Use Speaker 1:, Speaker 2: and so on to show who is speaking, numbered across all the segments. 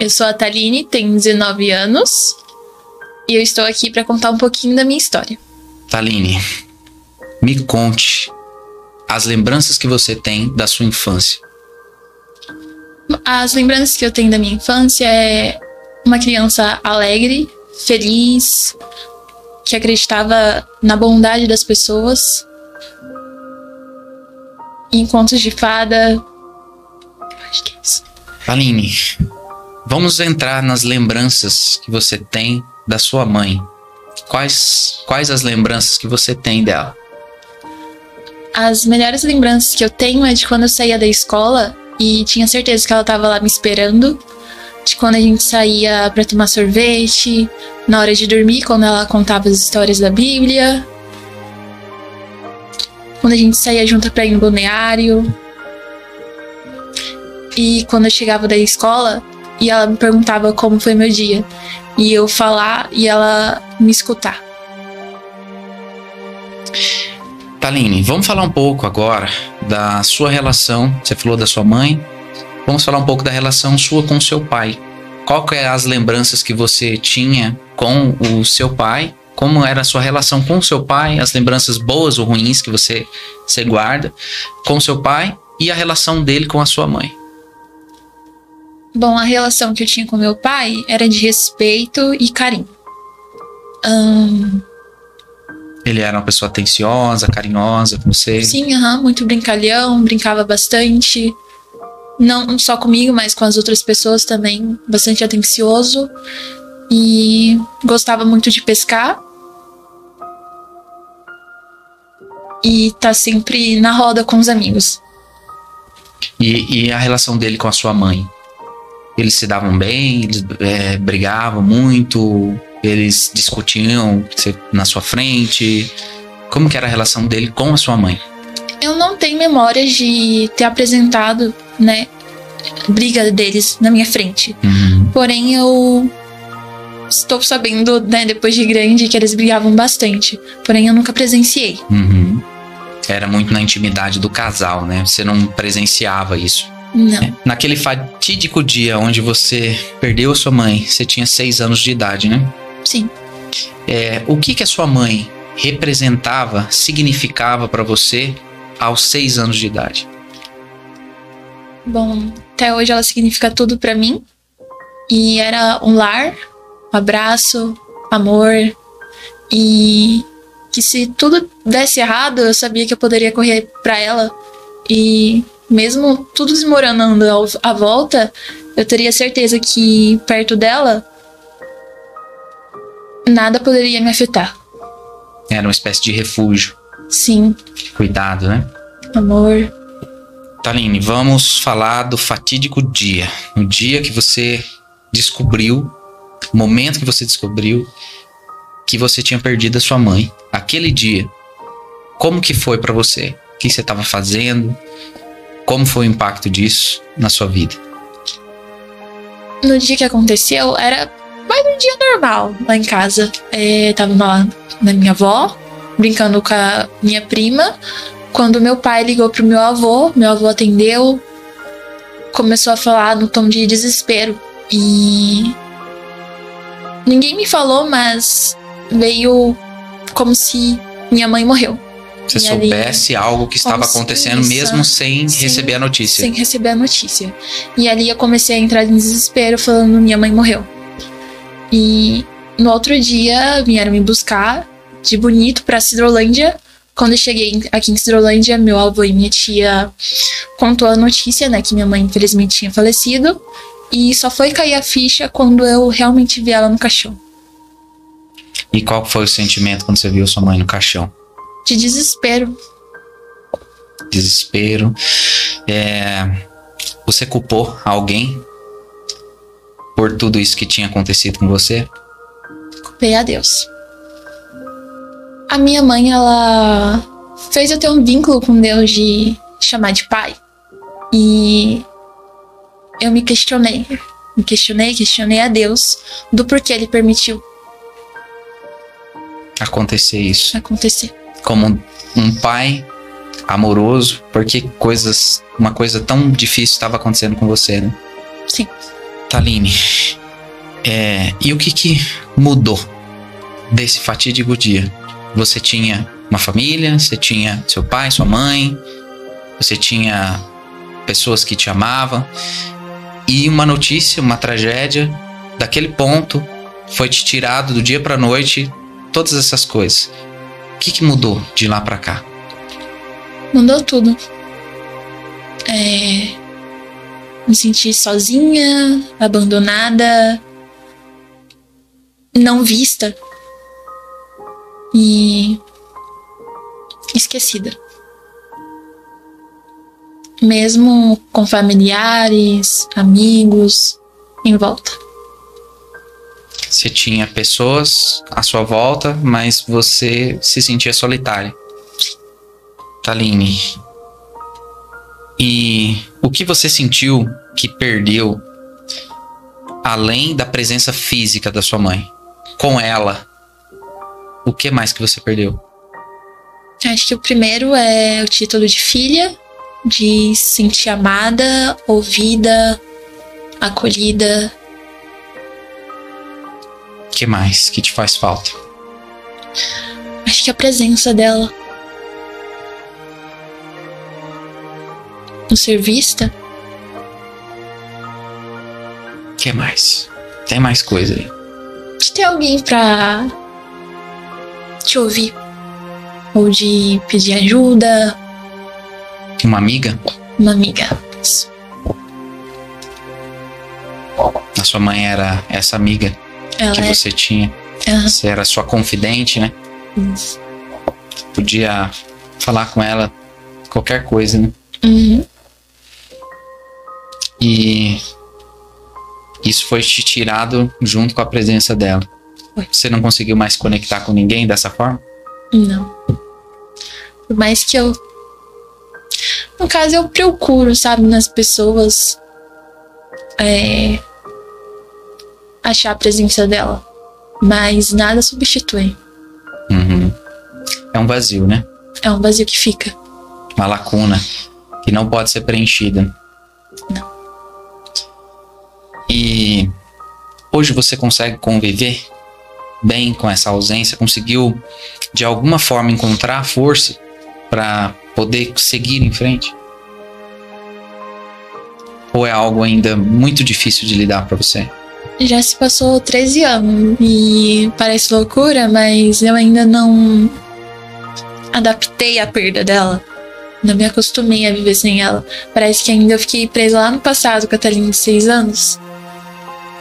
Speaker 1: Eu sou a Thaline, tenho 19 anos e eu estou aqui para contar um pouquinho da minha história.
Speaker 2: Thaline, me conte as lembranças que você tem da sua infância.
Speaker 1: As lembranças que eu tenho da minha infância é uma criança alegre, feliz, que acreditava na bondade das pessoas, em contos de fada. Acho que é isso.
Speaker 2: Thaline, vamos entrar nas lembranças que você tem da sua mãe. Quais as lembranças que você tem dela?
Speaker 1: As melhores lembranças que eu tenho é de quando eu saía da escola e tinha certeza que ela estava lá me esperando. De quando a gente saía para tomar sorvete, na hora de dormir, quando ela contava as histórias da Bíblia. Quando a gente saía junto para ir no balneário. E quando eu chegava da escola e ela me perguntava como foi meu dia. E eu falar e ela me escutar.
Speaker 2: Thaline, vamos falar um pouco agora da sua relação. Você falou da sua mãe. Vamos falar um pouco da relação sua com o seu pai. Qual que é as lembranças que você tinha com o seu pai? Como era a sua relação com o seu pai? As lembranças boas ou ruins que você guarda com o seu pai e a relação dele com a sua mãe?
Speaker 1: Bom, a relação que eu tinha com meu pai era de respeito e carinho.
Speaker 2: Ele era uma pessoa atenciosa, carinhosa com você?
Speaker 1: Sim, muito brincalhão, brincava bastante. Não só comigo, mas com as outras pessoas também. Bastante atencioso. E gostava muito de pescar. E tá sempre na roda com os amigos.
Speaker 2: E a relação dele com a sua mãe? Eles se davam bem? Eles brigavam muito? Eles discutiam na sua frente? Como que era a relação dele com a sua mãe?
Speaker 1: Eu não tenho memória de ter apresentado, né, briga deles na minha frente. Porém, eu estou sabendo, né, depois de grande, que eles brigavam bastante. Porém, eu nunca presenciei.
Speaker 2: Era muito na intimidade do casal, né? Você não presenciava isso.
Speaker 1: Não.
Speaker 2: Naquele fatídico dia onde você perdeu a sua mãe, você tinha 6 anos de idade, né?
Speaker 1: Sim.
Speaker 2: O que a sua mãe representava, significava para você aos 6 anos de idade?
Speaker 1: Bom, até hoje ela significa tudo pra mim. E era um lar, um abraço, amor. E que se tudo desse errado, eu sabia que eu poderia correr pra ela. E mesmo tudo desmoronando à volta, eu teria certeza que perto dela nada poderia me afetar.
Speaker 2: Era uma espécie de refúgio.
Speaker 1: Sim.
Speaker 2: Cuidado, né?
Speaker 1: Amor.
Speaker 2: Thaline, vamos falar do fatídico dia. O dia que você descobriu, o momento que você descobriu que você tinha perdido a sua mãe. Aquele dia, como que foi pra você? O que você estava fazendo? Como foi o impacto disso na sua vida?
Speaker 1: No dia que aconteceu, era mais um dia normal lá em casa. Tava lá na minha avó, brincando com a minha prima. Quando meu pai ligou pro meu avô atendeu, começou a falar no tom de desespero. E ninguém me falou, mas veio como se minha mãe morreu.
Speaker 2: Você soubesse algo que estava acontecendo mesmo sem receber a notícia.
Speaker 1: Sem receber a notícia. E ali eu comecei a entrar em desespero falando, minha mãe morreu. E no outro dia vieram me buscar de Bonito pra Sidrolândia. Quando eu cheguei aqui em Sidrolândia, meu avô e minha tia contou a notícia, né, que minha mãe infelizmente tinha falecido. E só foi cair a ficha quando eu realmente vi ela no caixão.
Speaker 2: E qual foi o sentimento quando você viu sua mãe no caixão?
Speaker 1: De desespero.
Speaker 2: Desespero. Você culpou alguém por tudo isso que tinha acontecido com você?
Speaker 1: Culpei a Deus. A minha mãe, ela fez eu ter um vínculo com Deus de chamar de pai. E eu me questionei. Questionei a Deus do porquê ele permitiu
Speaker 2: acontecer isso.
Speaker 1: Acontecer.
Speaker 2: Como um pai amoroso, porque uma coisa tão difícil estava acontecendo com você, né?
Speaker 1: Sim.
Speaker 2: Taline, e o que mudou desse fatídico dia? Você tinha uma família, você tinha seu pai, sua mãe, você tinha pessoas que te amavam, e uma notícia, uma tragédia, daquele ponto, foi te tirado do dia pra noite, todas essas coisas. O que mudou de lá pra cá?
Speaker 1: Mudou tudo. Me senti sozinha, abandonada, não vista e esquecida. Mesmo com familiares, amigos em volta.
Speaker 2: Você tinha pessoas à sua volta, mas você se sentia solitária. Taline, e o que você sentiu que perdeu, além da presença física da sua mãe? Com ela, o que mais que você perdeu?
Speaker 1: Acho que o primeiro é o título de filha, de se sentir amada, ouvida, acolhida.
Speaker 2: O que mais que te faz falta?
Speaker 1: Acho que a presença dela. O ser vista.
Speaker 2: O que mais? Tem mais coisa aí.
Speaker 1: De ter alguém pra te ouvir. Ou de pedir ajuda.
Speaker 2: Uma amiga?
Speaker 1: Uma amiga.
Speaker 2: A sua mãe era essa amiga que você tinha. Você era sua confidente, né?
Speaker 1: Isso.
Speaker 2: Podia falar com ela qualquer coisa, né?
Speaker 1: Uhum.
Speaker 2: E isso foi te tirado junto com a presença dela.
Speaker 1: Foi.
Speaker 2: Você não conseguiu mais se conectar com ninguém dessa forma?
Speaker 1: Não. Por mais que eu... No caso, eu procuro, sabe, nas pessoas achar a presença dela. Mas nada substitui.
Speaker 2: Uhum. É um vazio, né?
Speaker 1: É um vazio que fica.
Speaker 2: Uma lacuna que não pode ser preenchida.
Speaker 1: Não.
Speaker 2: E hoje você consegue conviver bem com essa ausência? Conseguiu, de alguma forma, encontrar força para poder seguir em frente? Ou é algo ainda muito difícil de lidar para você?
Speaker 1: Já se passou 13 anos e parece loucura, mas eu ainda não adaptei a perda dela. Não me acostumei a viver sem ela. Parece que ainda eu fiquei presa lá no passado com a Taline de 6 anos.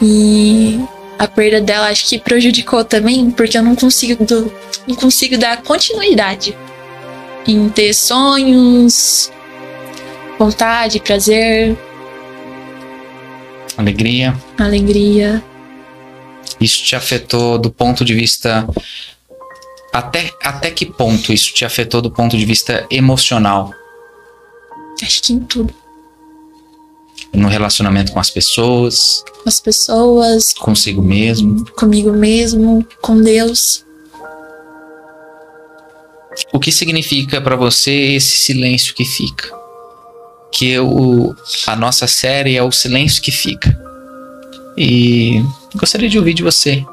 Speaker 1: E a perda dela acho que prejudicou também, porque eu não consigo dar continuidade em ter sonhos, vontade, prazer, alegria.
Speaker 2: Isso te afetou do ponto de vista... Até que ponto isso te afetou do ponto de vista emocional?
Speaker 1: Acho que em tudo.
Speaker 2: No relacionamento com as pessoas?
Speaker 1: Com as pessoas.
Speaker 2: Consigo mesmo?
Speaker 1: Comigo mesmo, com Deus.
Speaker 2: O que significa para você esse silêncio que fica? Que a nossa série é o silêncio que fica. E gostaria de ouvir de você.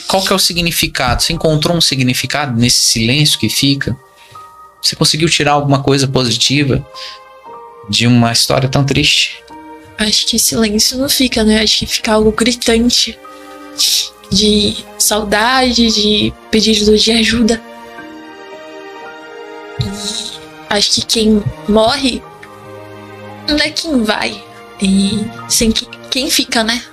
Speaker 2: Qual que é o significado? Você encontrou um significado nesse silêncio que fica? Você conseguiu tirar alguma coisa positiva de uma história tão triste?
Speaker 1: Acho que silêncio não fica, né? Acho que fica algo gritante. De saudade, de pedido de ajuda. E acho que quem morre não é quem vai. E sem quem fica, né?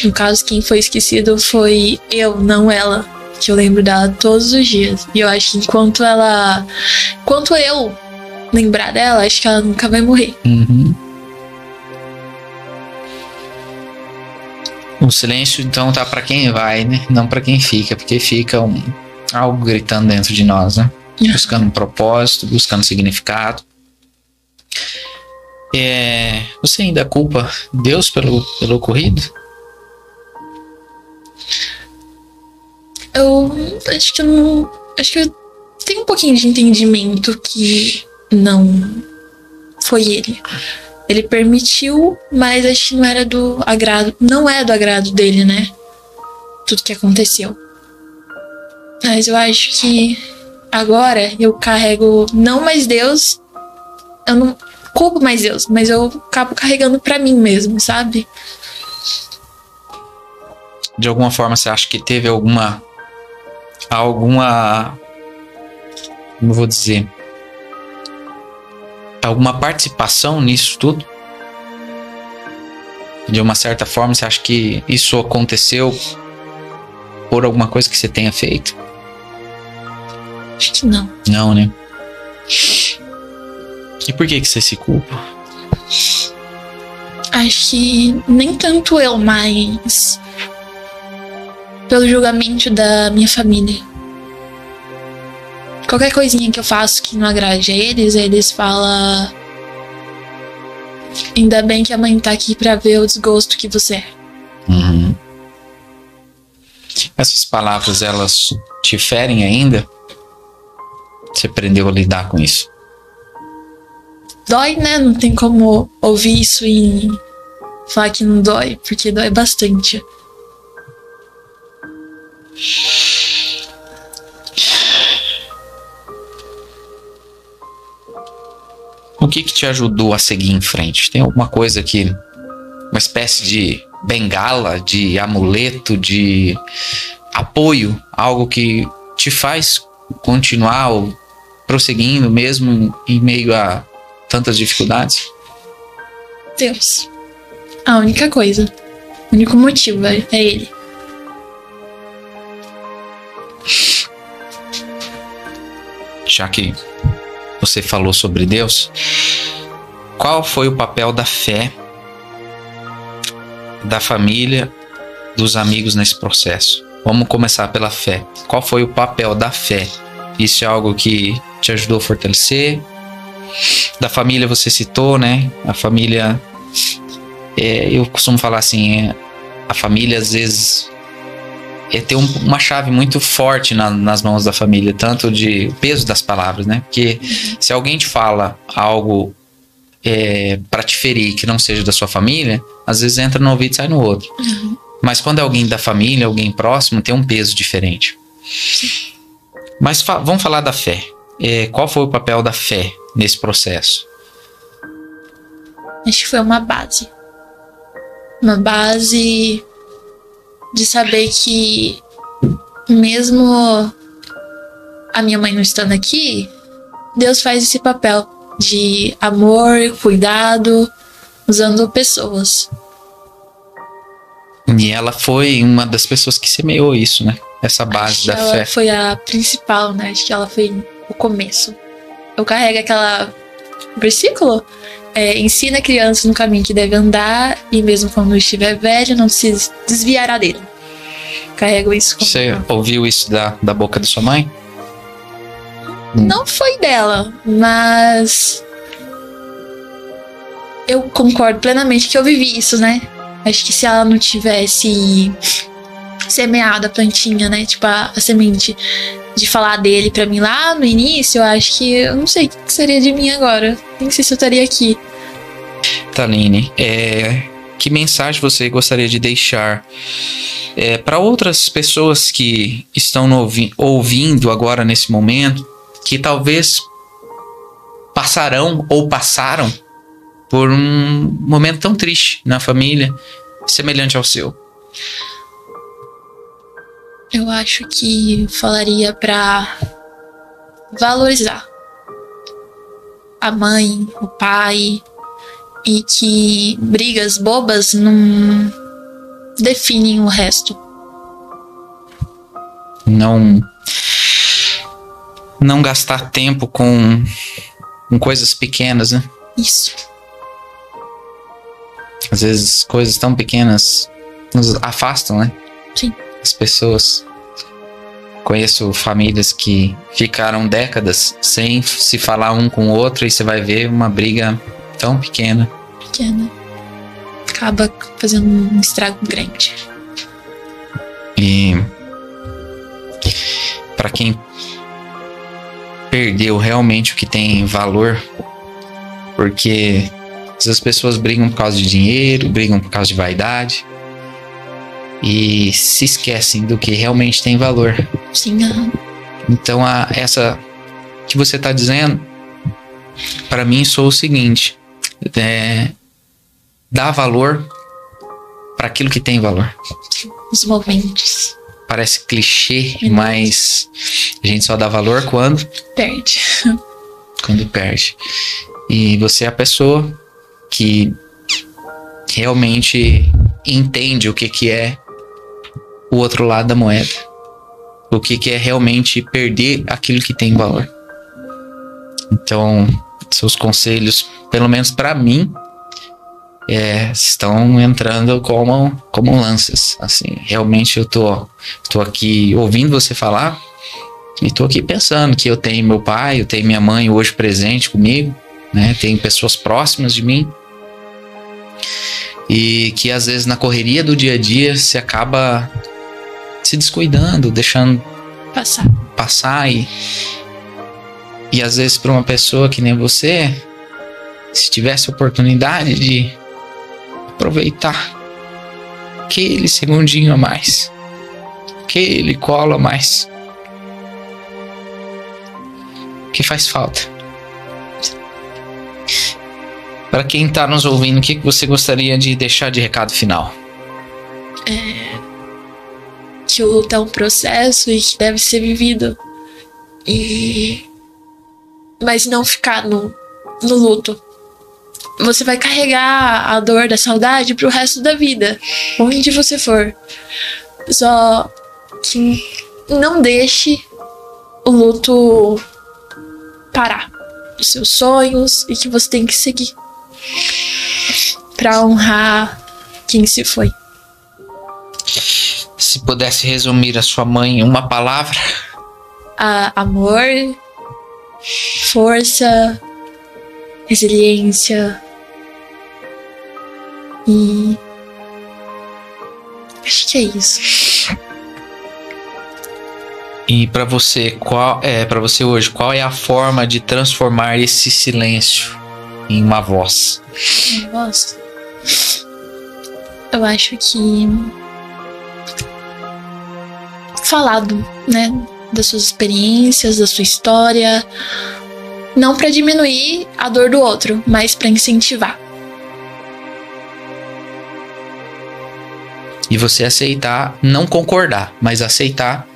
Speaker 1: No caso, quem foi esquecido foi eu, não ela. Que eu lembro dela todos os dias. E eu acho que enquanto eu lembrar dela, acho que ela nunca vai morrer.
Speaker 2: Uhum. O silêncio, então, tá pra quem vai, né? Não pra quem fica. Porque fica algo gritando dentro de nós, né? Buscando um propósito, buscando significado. Você ainda culpa Deus pelo ocorrido?
Speaker 1: Eu acho que eu não... Acho que eu tenho um pouquinho de entendimento que não foi ele. Ele permitiu, mas acho que não era do agrado. Não é do agrado dele, né? Tudo que aconteceu. Mas eu acho que agora eu carrego não mais Deus. Eu não culpo mais Deus, mas eu acabo carregando pra mim mesmo, sabe?
Speaker 2: De alguma forma você acha que teve alguma, como eu vou dizer, alguma participação nisso tudo? De uma certa forma, você acha que isso aconteceu por alguma coisa que você tenha feito?
Speaker 1: Acho que não.
Speaker 2: Não, né? E por que você se culpa?
Speaker 1: Acho que nem tanto eu, mas pelo julgamento da minha família. Qualquer coisinha que eu faço que não agrade a eles falam: ainda bem que a mãe tá aqui pra ver o desgosto que você é.
Speaker 2: Uhum. Essas palavras, elas te ferem ainda? Você aprendeu a lidar com isso?
Speaker 1: Dói, né? Não tem como ouvir isso e falar que não dói, porque dói bastante.
Speaker 2: O que te ajudou a seguir em frente? Tem alguma coisa que, uma espécie de bengala, de amuleto, de apoio, algo que te faz continuar prosseguindo mesmo em meio a tantas dificuldades?
Speaker 1: Deus. A única coisa. O único motivo é Ele.
Speaker 2: Já que você falou sobre Deus, qual foi o papel da fé, da família, dos amigos nesse processo? Vamos começar pela fé. Qual foi o papel da fé? Isso é algo que te ajudou a fortalecer? Da família você citou, né? A família, eu costumo falar assim, a família às vezes tem uma chave muito forte nas mãos da família, tanto de peso das palavras, né? Porque se alguém te fala algo para te ferir que não seja da sua família, às vezes entra no ouvido e sai no outro.
Speaker 1: Uhum.
Speaker 2: Mas quando é alguém da família, alguém próximo, tem um peso diferente. Mas vamos falar da fé. Qual foi o papel da fé nesse processo?
Speaker 1: Acho que foi uma base. Uma base de saber que mesmo a minha mãe não estando aqui, Deus faz esse papel de amor, cuidado, usando pessoas.
Speaker 2: E ela foi uma das pessoas que semeou isso, né? Essa base da fé.
Speaker 1: Ela foi a principal, né? Acho que ela foi o começo. Eu carrego aquela versículo: ensina a criança no caminho que deve andar, e mesmo quando estiver velho, não se desviará dele. Carrego isso como...
Speaker 2: Você ouviu isso da boca da sua mãe?
Speaker 1: Não foi dela, mas eu concordo plenamente que eu vivi isso, né? Acho que se ela não tivesse semeado a plantinha, né? Tipo, a semente de falar dele pra mim lá no início, eu acho que eu não sei o que seria de mim agora. Nem sei se eu estaria aqui.
Speaker 2: Taline, que mensagem você gostaria de deixar para outras pessoas que estão ouvindo agora nesse momento, que talvez passarão ou passaram por um momento tão triste na família, semelhante ao seu?
Speaker 1: Eu acho que falaria pra valorizar a mãe, o pai, e que brigas bobas não definem o resto.
Speaker 2: Não gastar tempo com coisas pequenas, né?
Speaker 1: Isso.
Speaker 2: Às vezes coisas tão pequenas nos afastam, né?
Speaker 1: Sim.
Speaker 2: As pessoas. Conheço famílias que ficaram décadas sem se falar um com o outro, e você vai ver uma briga tão pequena.
Speaker 1: Acaba fazendo um estrago grande.
Speaker 2: E para quem perdeu realmente o que tem valor, porque As pessoas brigam por causa de dinheiro, brigam por causa de vaidade e se esquecem do que realmente tem valor.
Speaker 1: Sim.
Speaker 2: Então, essa que você está dizendo, para mim, sou o seguinte: dá valor para aquilo que tem valor.
Speaker 1: Os momentos.
Speaker 2: Parece clichê, mas a gente só dá valor quando
Speaker 1: perde.
Speaker 2: Quando perde. E você é a pessoa que realmente entende o que é o outro lado da moeda. O que é realmente perder aquilo que tem valor. Então, seus conselhos, pelo menos para mim, estão entrando como lanças. Assim, realmente eu tô aqui ouvindo você falar e tô aqui pensando que eu tenho meu pai, eu tenho minha mãe hoje presente comigo, né? Tenho pessoas próximas de mim e que às vezes na correria do dia a dia se acaba se descuidando, deixando passar e às vezes para uma pessoa que nem você, se tivesse a oportunidade de aproveitar aquele segundinho a mais, aquele colo a mais que faz falta. Para quem está nos ouvindo, o que você gostaria de deixar de recado final?
Speaker 1: Que o luto é um processo e que deve ser vivido. Mas não ficar no luto. Você vai carregar a dor da saudade pro resto da vida, onde você for. Só que não deixe o luto parar os seus sonhos e que você tem que seguir pra honrar quem se foi.
Speaker 2: Se pudesse resumir a sua mãe em uma palavra?
Speaker 1: Amor, força, resiliência e acho que é isso.
Speaker 2: E para você, hoje, qual é a forma de transformar esse silêncio em uma voz?
Speaker 1: Uma voz? Eu acho que falado, né, das suas experiências, da sua história, não para diminuir a dor do outro, mas para incentivar.
Speaker 2: E você aceitar, não concordar, mas aceitar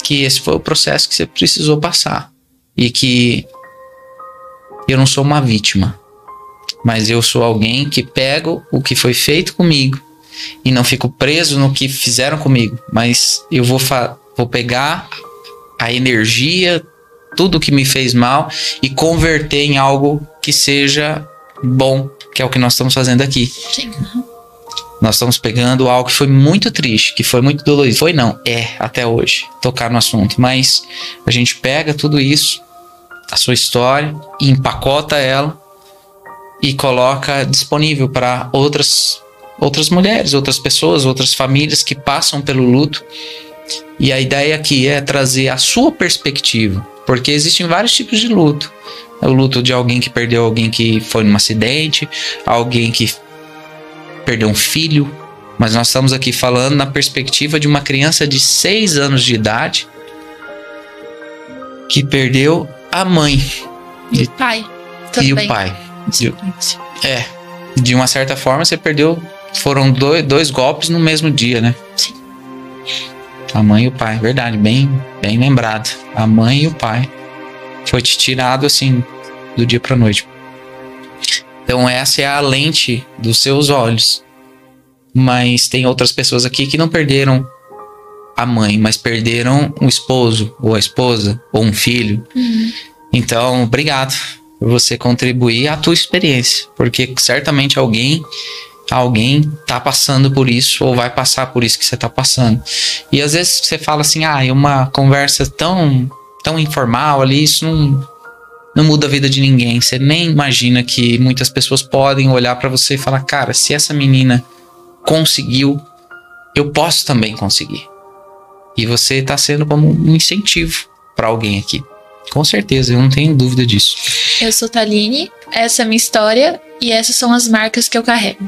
Speaker 2: que esse foi o processo que você precisou passar. E que eu não sou uma vítima, mas eu sou alguém que pego o que foi feito comigo e não fico preso no que fizeram comigo, mas eu vou pegar a energia, tudo que me fez mal e converter em algo que seja bom, que é o que nós estamos fazendo aqui.
Speaker 1: Sim.
Speaker 2: Nós estamos pegando algo que foi muito triste, que foi muito dolorido. Foi não, até hoje, tocar no assunto. Mas a gente pega tudo isso, a sua história, e empacota ela e coloca disponível para outras mulheres, outras pessoas, outras famílias que passam pelo luto. E a ideia aqui é trazer a sua perspectiva, porque existem vários tipos de luto. O luto de alguém que perdeu alguém que foi num acidente, alguém que perdeu um filho, mas nós estamos aqui falando na perspectiva de uma criança de 6 anos de idade que perdeu a mãe
Speaker 1: e o pai também.
Speaker 2: E o pai. De uma certa forma você perdeu, foram dois golpes no mesmo dia, né?
Speaker 1: Sim.
Speaker 2: A mãe e o pai, verdade, bem lembrado. A mãe e o pai foi te tirado assim do dia pra noite. Então essa é a lente dos seus olhos. Mas tem outras pessoas aqui que não perderam a mãe, mas perderam um esposo, ou a esposa, ou um filho.
Speaker 1: Uhum.
Speaker 2: Então, obrigado por você contribuir à tua experiência. Porque certamente alguém tá passando por isso, ou vai passar por isso que você tá passando. E às vezes você fala assim, é uma conversa tão informal ali, isso não muda a vida de ninguém. Você nem imagina que muitas pessoas podem olhar pra você e falar, cara, se essa menina conseguiu, eu posso também conseguir. E você tá sendo como um incentivo pra alguém aqui. Com certeza, eu não tenho dúvida disso.
Speaker 1: Eu sou Thaline, essa é a minha história e essas são as marcas que eu carrego.